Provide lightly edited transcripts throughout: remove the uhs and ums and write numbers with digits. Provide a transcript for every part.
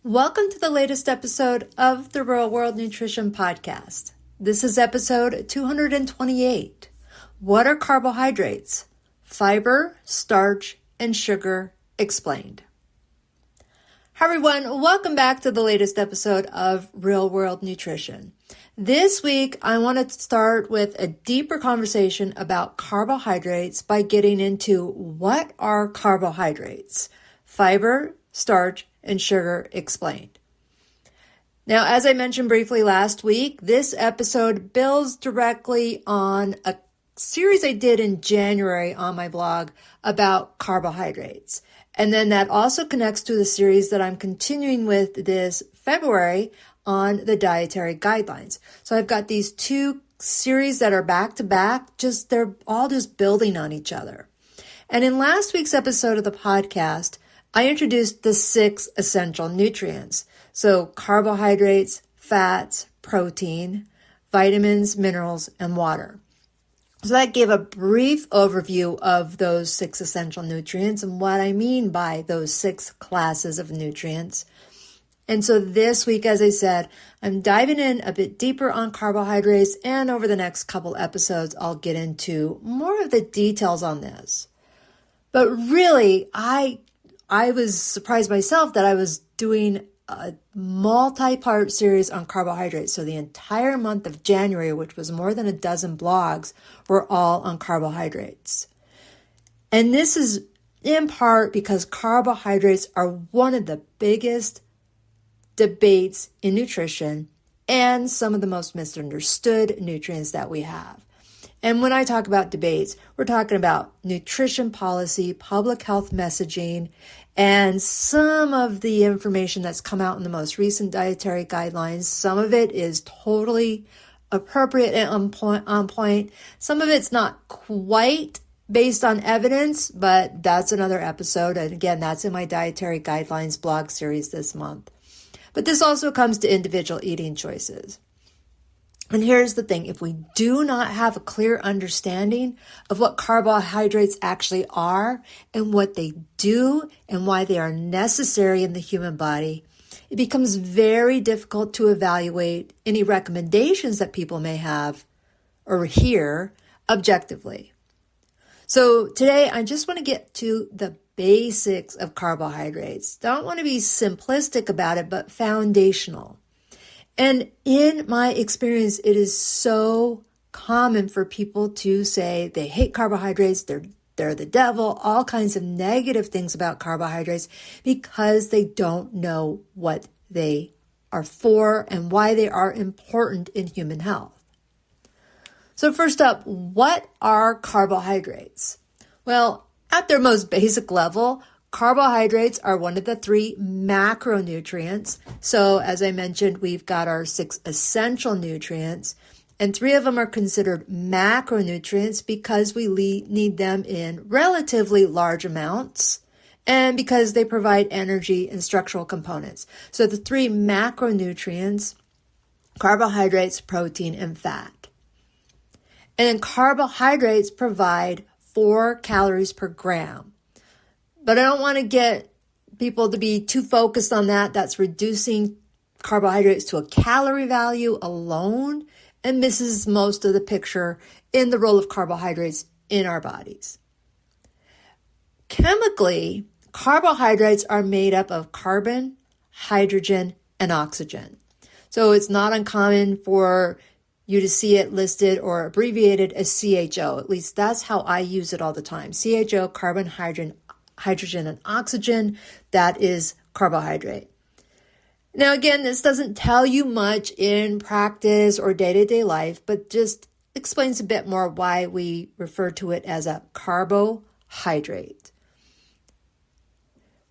Welcome to the latest episode of the Real World Nutrition Podcast. This is episode 228. What are carbohydrates? Fiber, starch, and sugar explained. Hi everyone, welcome back to the latest episode of Real World Nutrition. This week, I want to start with a deeper conversation about carbohydrates by getting into what are carbohydrates? Fiber, starch, and sugar explained. Now, as I mentioned briefly last week, this episode builds directly on a series I did in January on my blog about carbohydrates. And then that also connects to the series that I'm continuing with this February on the Dietary Guidelines. So I've got these two series that are back to back, they're all just building on each other. And in last week's episode of the podcast, I introduced the 6 essential nutrients. So carbohydrates, fats, protein, vitamins, minerals, and water. So that gave a brief overview of those 6 essential nutrients and what I mean by those 6 classes of nutrients. And so this week, as I said, I'm diving in a bit deeper on carbohydrates, and over the next couple episodes, I'll get into more of the details on this. But really, I was surprised myself that I was doing a multi-part series on carbohydrates. So the entire month of January, which was more than a dozen blogs, were all on carbohydrates. And this is in part because carbohydrates are one of the biggest debates in nutrition and some of the most misunderstood nutrients that we have. And when I talk about debates, we're talking about nutrition policy, public health messaging, and some of the information that's come out in the most recent dietary guidelines. Some of it is totally appropriate and on point. Some of it's not quite based on evidence, but that's another episode. And again, that's in my Dietary Guidelines blog series this month. But this also comes to individual eating choices. And here's the thing, if we do not have a clear understanding of what carbohydrates actually are and what they do and why they are necessary in the human body, it becomes very difficult to evaluate any recommendations that people may have or hear objectively. So today, I just want to get to the basics of carbohydrates. Don't want to be simplistic about it, but foundational. And in my experience, it is so common for people to say they hate carbohydrates, they're the devil, all kinds of negative things about carbohydrates because they don't know what they are for and why they are important in human health. So first up, what are carbohydrates? Well, at their most basic level, carbohydrates are one of the 3 macronutrients. So as I mentioned, we've got our 6 essential nutrients, and 3 of them are considered macronutrients because we need them in relatively large amounts and because they provide energy and structural components. So the 3 macronutrients, carbohydrates, protein, and fat. And then carbohydrates provide 4 calories per gram. But I don't want to get people to be too focused on that. That's reducing carbohydrates to a calorie value alone and misses most of the picture in the role of carbohydrates in our bodies. Chemically, carbohydrates are made up of carbon, hydrogen, and oxygen. So it's not uncommon for you to see it listed or abbreviated as CHO. At least that's how I use it all the time. CHO, carbon, hydrogen, and oxygen, that is carbohydrate. Now, again, this doesn't tell you much in practice or day-to-day life, but just explains a bit more why we refer to it as a carbohydrate.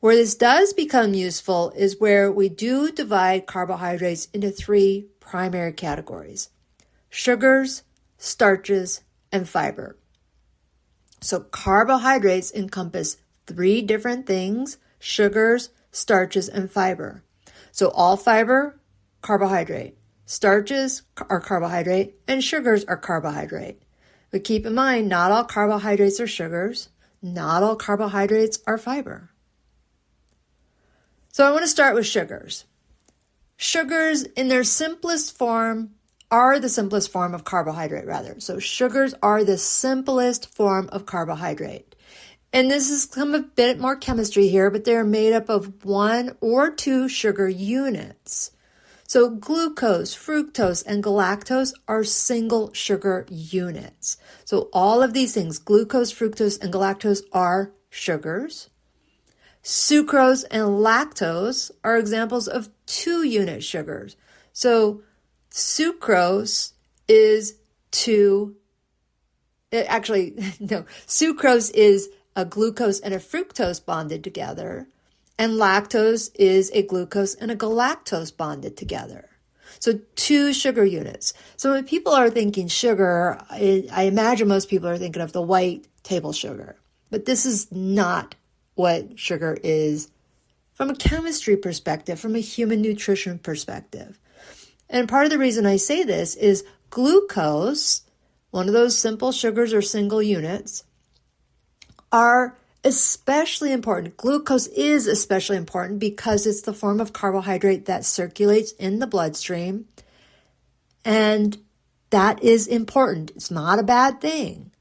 Where this does become useful is where we do divide carbohydrates into 3 primary categories: sugars, starches, and fiber. So carbohydrates encompass 3 different things: sugars, starches, and fiber. So all fiber, carbohydrate. Starches are carbohydrate, and sugars are carbohydrate. But keep in mind, not all carbohydrates are sugars. Not all carbohydrates are fiber. So I want to start with sugars. Sugars in their simplest form are the simplest form of carbohydrate, rather. So sugars are the simplest form of carbohydrate. And this is some a bit more chemistry here, but they're made up of 1 or 2 sugar units. So glucose, fructose, and galactose are single sugar units. So all of these things, glucose, fructose, and galactose are sugars. Sucrose and lactose are examples of 2-unit sugars. So sucrose is sucrose is a glucose and a fructose bonded together, and lactose is a glucose and a galactose bonded together. So 2 sugar units. So when people are thinking sugar, I imagine most people are thinking of the white table sugar, but this is not what sugar is from a chemistry perspective, from a human nutrition perspective. And part of the reason I say this is glucose, one of those simple sugars or single units, are especially important. Glucose is especially important because it's the form of carbohydrate that circulates in the bloodstream. And that is important. It's not a bad thing.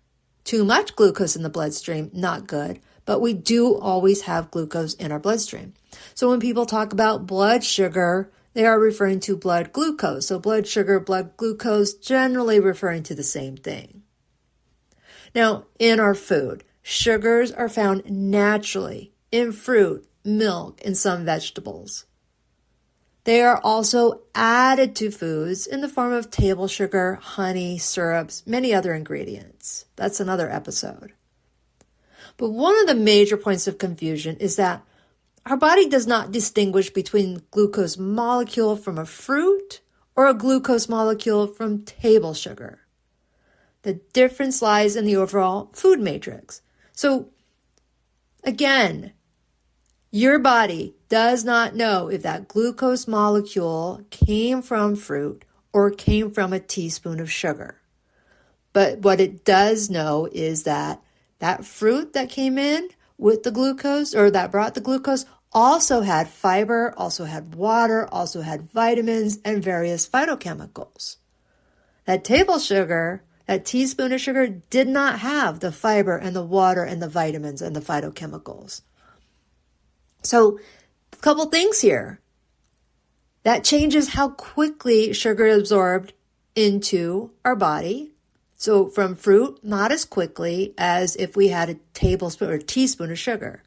Too much glucose in the bloodstream, not good. But we do always have glucose in our bloodstream. So when people talk about blood sugar, they are referring to blood glucose. So blood sugar, blood glucose, generally referring to the same thing. Now, in our food, sugars are found naturally in fruit, milk, and some vegetables. They are also added to foods in the form of table sugar, honey, syrups, many other ingredients. That's another episode. But one of the major points of confusion is that our body does not distinguish between the glucose molecule from a fruit or a glucose molecule from table sugar. The difference lies in the overall food matrix. So again, your body does not know if that glucose molecule came from fruit or came from a teaspoon of sugar. But what it does know is that fruit that came in with the glucose, or that brought the glucose, also had fiber, also had water, also had vitamins, and various phytochemicals. That table sugar, that teaspoon of sugar, did not have the fiber and the water and the vitamins and the phytochemicals. So, a couple things here. That changes how quickly sugar is absorbed into our body. So from fruit, not as quickly as if we had a tablespoon or a teaspoon of sugar.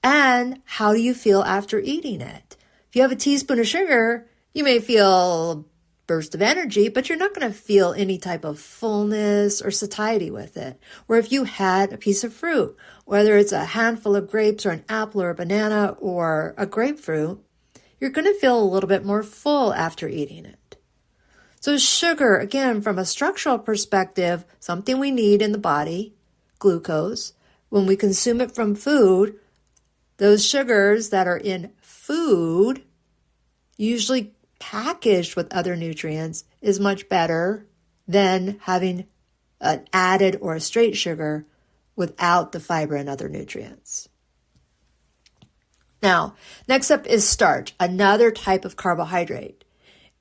And how do you feel after eating it? If you have a teaspoon of sugar, you may feel a burst of energy, but you're not going to feel any type of fullness or satiety with it. Where if you had a piece of fruit, whether it's a handful of grapes or an apple or a banana or a grapefruit, you're going to feel a little bit more full after eating it. So sugar, again, from a structural perspective, something we need in the body, glucose. When we consume it from food, those sugars that are in food, usually packaged with other nutrients, is much better than having an added or a straight sugar without the fiber and other nutrients. Now, next up is starch, another type of carbohydrate.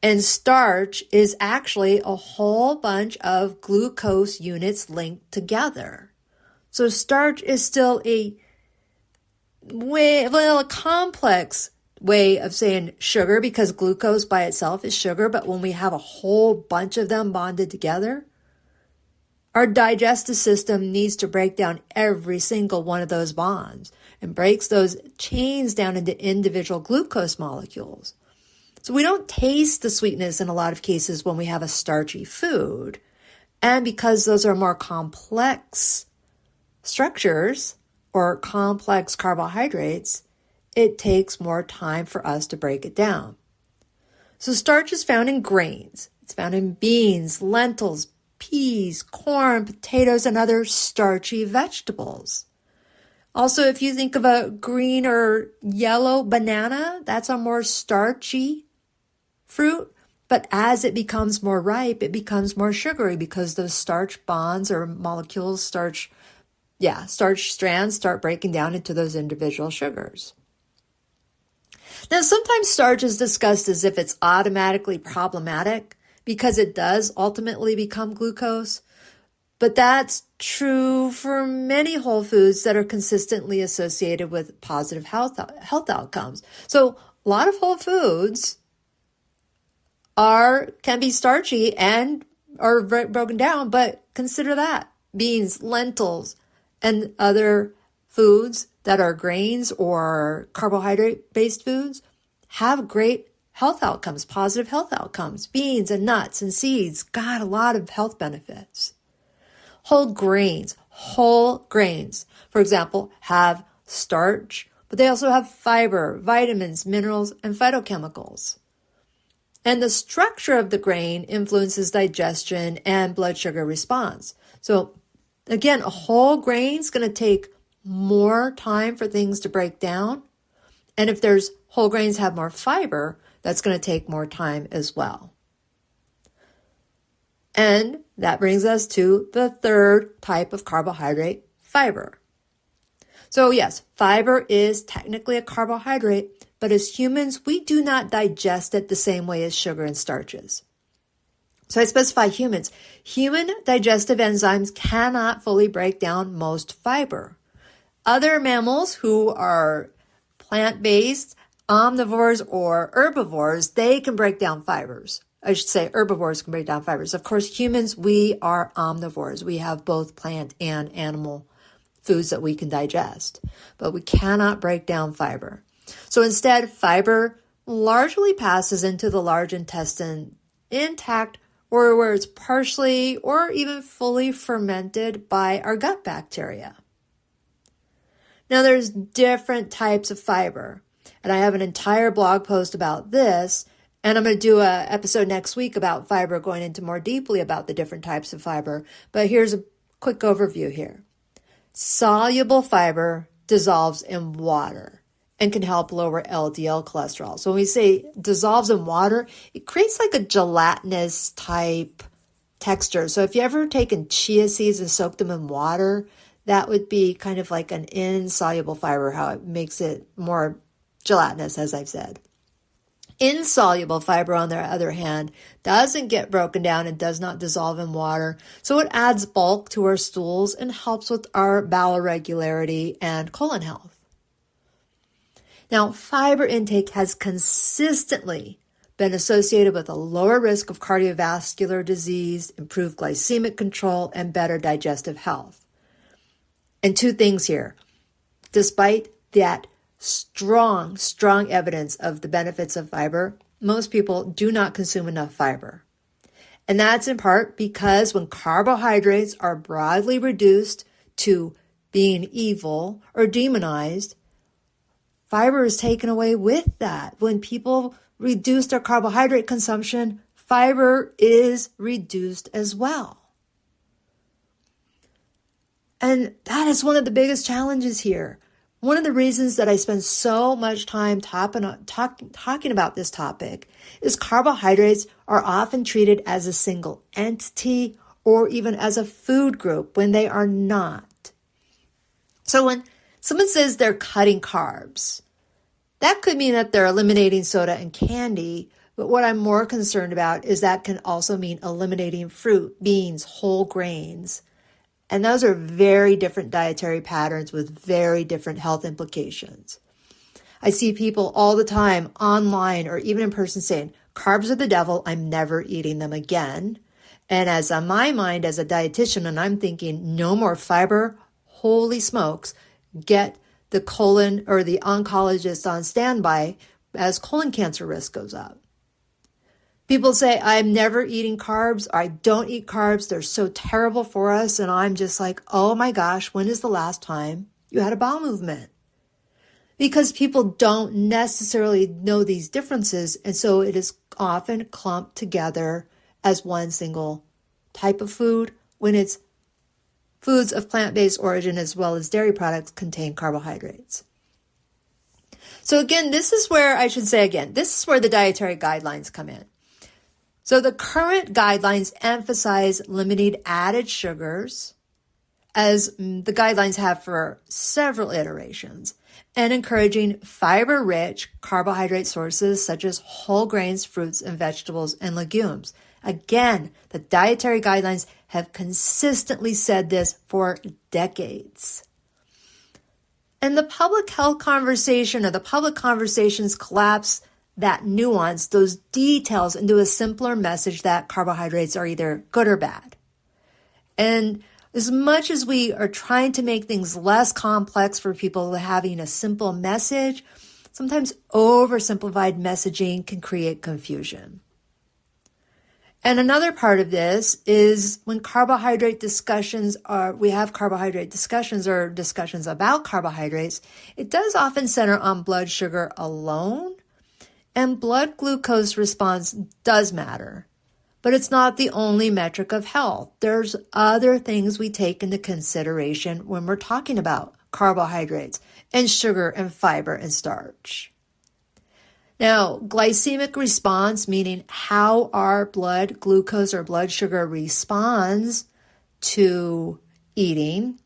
And starch is actually a whole bunch of glucose units linked together. So starch is still a complex way of saying sugar, because glucose by itself is sugar, but when we have a whole bunch of them bonded together, our digestive system needs to break down every single one of those bonds and breaks those chains down into individual glucose molecules. So we don't taste the sweetness in a lot of cases when we have a starchy food. And because those are more complex structures or complex carbohydrates, it takes more time for us to break it down. So starch is found in grains. It's found in beans, lentils, peas, corn, potatoes, and other starchy vegetables. Also, if you think of a green or yellow banana, that's a more starchy fruit, but as it becomes more ripe, it becomes more sugary because those starch bonds or molecules, starch strands start breaking down into those individual sugars. Now, sometimes starch is discussed as if it's automatically problematic because it does ultimately become glucose. But that's true for many whole foods that are consistently associated with positive health outcomes. So a lot of whole foods can be starchy and are broken down, but consider that. Beans, lentils, and other foods that are grains or carbohydrate-based foods have great health outcomes, positive health outcomes. Beans and nuts and seeds got a lot of health benefits. Whole grains, for example, have starch, but they also have fiber, vitamins, minerals, and phytochemicals. And the structure of the grain influences digestion and blood sugar response. So again, a whole grain is going to take more time for things to break down. And if there's whole grains have more fiber, that's going to take more time as well. And that brings us to the third type of carbohydrate, fiber. So yes, fiber is technically a carbohydrate, but as humans, we do not digest it the same way as sugar and starches. So I specify humans. Human digestive enzymes cannot fully break down most fiber. Other mammals who are plant-based, omnivores or herbivores, they can break down fibers. I should say herbivores can break down fibers. Of course, humans, we are omnivores. We have both plant and animal foods that we can digest, but we cannot break down fiber. So instead, fiber largely passes into the large intestine intact or where it's partially or even fully fermented by our gut bacteria. Now, there's different types of fiber, and I have an entire blog post about this. And I'm going to do an episode next week about fiber, going into more deeply about the different types of fiber. But here's a quick overview here. Soluble fiber dissolves in water and can help lower LDL cholesterol. So when we say dissolves in water, it creates like a gelatinous type texture. So if you ever taken chia seeds and soaked them in water, that would be kind of like an insoluble fiber, how it makes it more gelatinous, as I've said. Insoluble fiber, on the other hand, doesn't get broken down and does not dissolve in water, so it adds bulk to our stools and helps with our bowel regularity and colon health. Now, fiber intake has consistently been associated with a lower risk of cardiovascular disease, improved glycemic control, and better digestive health. And two things here. Despite that strong evidence of the benefits of fiber, most people do not consume enough fiber. And that's in part because when carbohydrates are broadly reduced to being evil or demonized, fiber is taken away with that. When people reduce their carbohydrate consumption, fiber is reduced as well. And that is one of the biggest challenges here. One of the reasons that I spend so much time talking about this topic is carbohydrates are often treated as a single entity or even as a food group when they are not. So when someone says they're cutting carbs, that could mean that they're eliminating soda and candy, but what I'm more concerned about is that can also mean eliminating fruit, beans, whole grains. And those are very different dietary patterns with very different health implications. I see people all the time online or even in person saying, carbs are the devil, I'm never eating them again. And as on my mind as a dietitian, and I'm thinking, no more fiber, holy smokes, get the colon or the oncologist on standby as colon cancer risk goes up. People say, I'm never eating carbs, or I don't eat carbs, they're so terrible for us. And I'm just like, oh my gosh, when is the last time you had a bowel movement? Because people don't necessarily know these differences. And so it is often clumped together as one single type of food when it's foods of plant-based origin as well as dairy products contain carbohydrates. So again, this is where the dietary guidelines come in. So the current guidelines emphasize limiting added sugars, as the guidelines have for several iterations. and encouraging fiber-rich carbohydrate sources such as whole grains, fruits, and vegetables, and legumes. Again, the dietary guidelines have consistently said this for decades. And the public health conversation or the public conversations collapse that nuance, those details, into a simpler message that carbohydrates are either good or bad. And as much as we are trying to make things less complex for people having a simple message, sometimes oversimplified messaging can create confusion. And another part of this is when we have carbohydrate discussions or discussions about carbohydrates, it does often center on blood sugar alone, and blood glucose response does matter. But it's not the only metric of health. There's other things we take into consideration when we're talking about carbohydrates and sugar and fiber and starch. Now, glycemic response, meaning how our blood glucose or blood sugar responds to eating,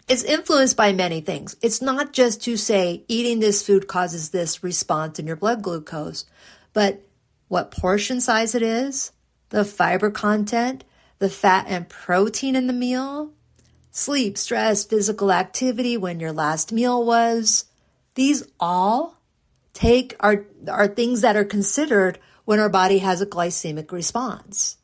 is influenced by many things. It's not just to say eating this food causes this response in your blood glucose, but what portion size it is, the fiber content, the fat and protein in the meal, sleep, stress, physical activity, when your last meal was. These all are things that are considered when our body has a glycemic response.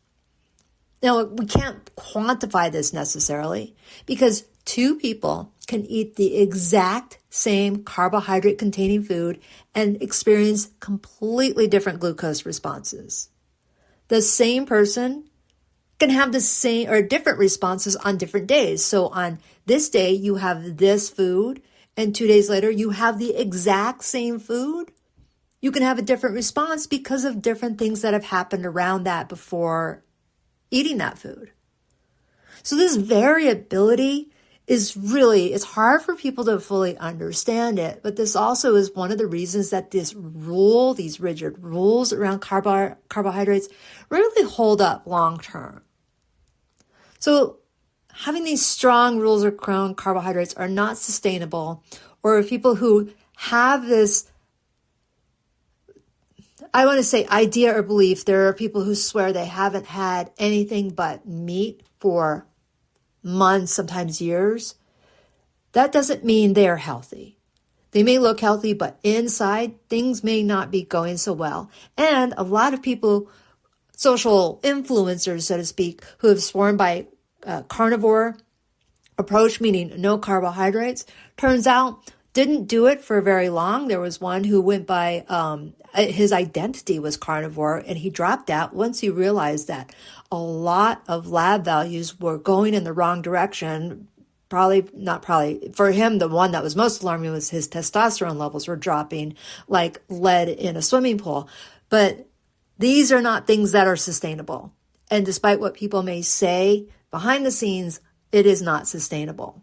Now, we can't quantify this necessarily because two people can eat the exact same carbohydrate-containing food and experience completely different glucose responses. The same person can have the same or different responses on different days. So on this day, you have this food, and 2 days later, you have the exact same food. You can have a different response because of different things that have happened around that before eating that food. So this variability it's hard for people to fully understand it, but this also is one of the reasons that these rigid rules around carbohydrates really hold up long term. So having these strong rules around carbohydrates are not sustainable, or people who have this, I want to say idea or belief, there are people who swear they haven't had anything but meat for months, sometimes years. That doesn't mean they're healthy. They may look healthy, but inside things may not be going so well. And a lot of people, social influencers, so to speak, who have sworn by carnivore approach, meaning no carbohydrates, turns out didn't do it for very long. There was one who went by, his identity was carnivore, and he dropped out once he realized that a lot of lab values were going in the wrong direction. For him, the one that was most alarming was his testosterone levels were dropping like lead in a swimming pool. But these are not things that are sustainable. And despite what people may say behind the scenes, it is not sustainable.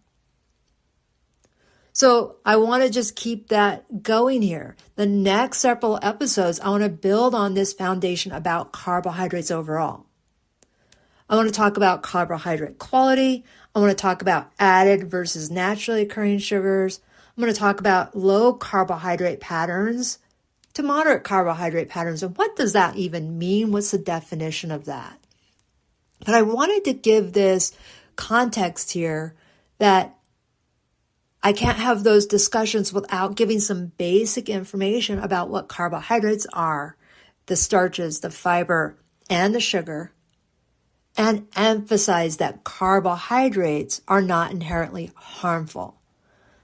So I want to just keep that going here. The next several episodes, I want to build on this foundation about carbohydrates overall. I want to talk about carbohydrate quality. I want to talk about added versus naturally occurring sugars. I'm going to talk about low carbohydrate patterns to moderate carbohydrate patterns. And what does that even mean? What's the definition of that? But I wanted to give this context here that I can't have those discussions without giving some basic information about what carbohydrates are, the starches, the fiber, and the sugar, and emphasize that carbohydrates are not inherently harmful.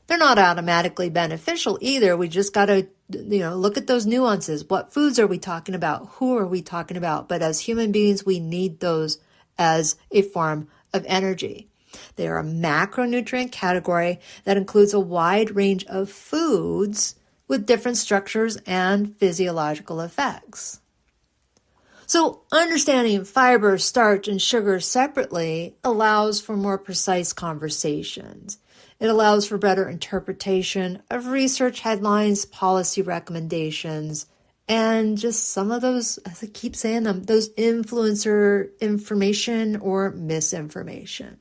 They're not automatically beneficial either. We just got to, look at those nuances. What foods are we talking about? Who are we talking about? But as human beings, we need those as a form of energy. They are a macronutrient category that includes a wide range of foods with different structures and physiological effects. So understanding fiber, starch, and sugar separately allows for more precise conversations. It allows for better interpretation of research headlines, policy recommendations, and just some of those, as I keep saying them, those influencer information or misinformation.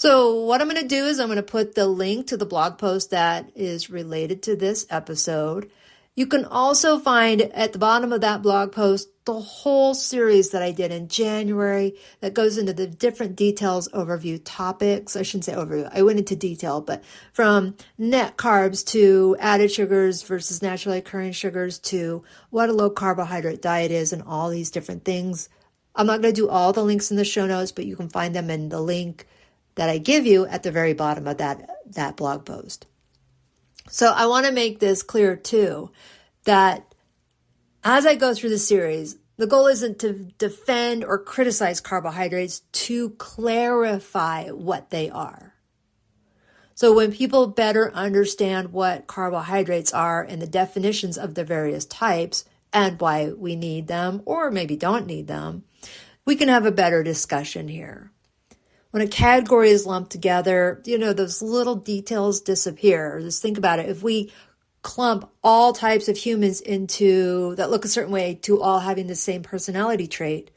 So what I'm going to do is I'm going to put the link to the blog post that is related to this episode. You can also find at the bottom of that blog post the whole series that I did in January that goes into the different details, overview topics. I shouldn't say overview. I went into detail, but from net carbs to added sugars versus naturally occurring sugars to what a low carbohydrate diet is and all these different things. I'm not going to do all the links in the show notes, but you can find them in the link that I give you at the very bottom of that blog post. So I want to make this clear too, that as I go through the series, the goal isn't to defend or criticize carbohydrates, to clarify what they are. So when people better understand what carbohydrates are and the definitions of the various types and why we need them or maybe don't need them, we can have a better discussion here. When a category is lumped together, those little details disappear. Just think about it. If we clump all types of humans that look a certain way to all having the same personality trait,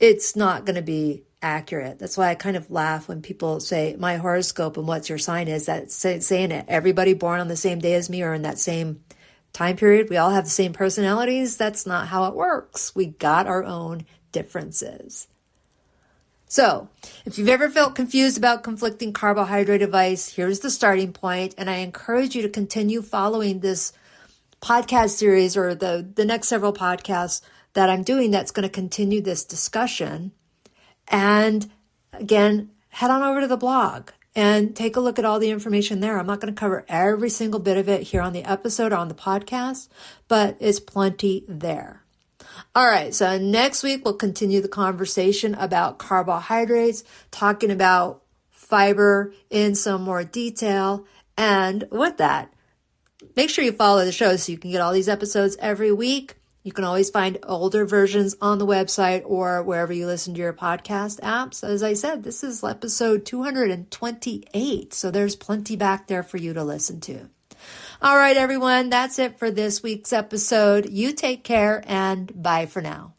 it's not going to be accurate. That's why I kind of laugh when people say my horoscope and what's your sign is. That's saying it. Everybody born on the same day as me or in that same time period, we all have the same personalities. That's not how it works. We got our own differences. So if you've ever felt confused about conflicting carbohydrate advice, here's the starting point. And I encourage you to continue following this podcast series or the next several podcasts that I'm doing that's going to continue this discussion. And again, head on over to the blog and take a look at all the information there. I'm not going to cover every single bit of it here on the episode or on the podcast, but it's plenty there. All right, so next week we'll continue the conversation about carbohydrates, talking about fiber in some more detail. And with that, make sure you follow the show so you can get all these episodes every week. You can always find older versions on the website or wherever you listen to your podcast apps. As I said, this is episode 228, so there's plenty back there for you to listen to. All right, everyone, that's it for this week's episode. You take care and bye for now.